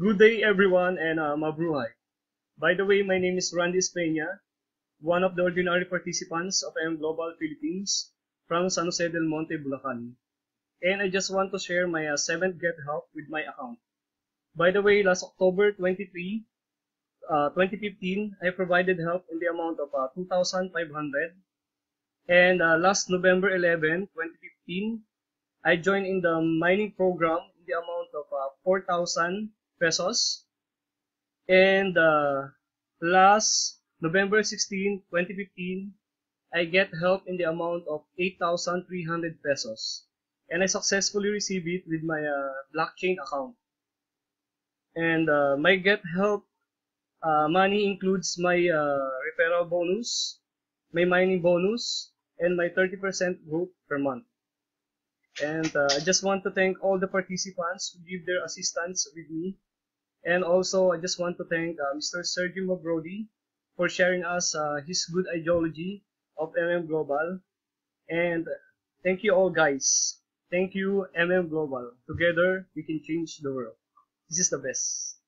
Good day everyone and Mabruhay. By the way, my name is Randy Espeña, one of the ordinary participants of MM Global Philippines from San Jose del Monte, Bulacan. And I just want to share my 7th Get Help with my account. By the way, last October 23, 2015, I provided help in the amount of 2,500. And last November 11, 2015, I joined in the mining program in the amount of 4,000 pesos. And last November 16, 2015, I get help in the amount of 8,300 pesos. And I successfully received it with my blockchain account. And my get help money includes my referral bonus, my mining bonus, and my 30% group per month. And I just want to thank all the participants who give their assistance with me. And also, I just want to thank Mr. Sergio Mabrodi for sharing us his good ideology of MM Global. And thank you all, guys. Thank you, MM Global. Together, we can change the world. This is the best.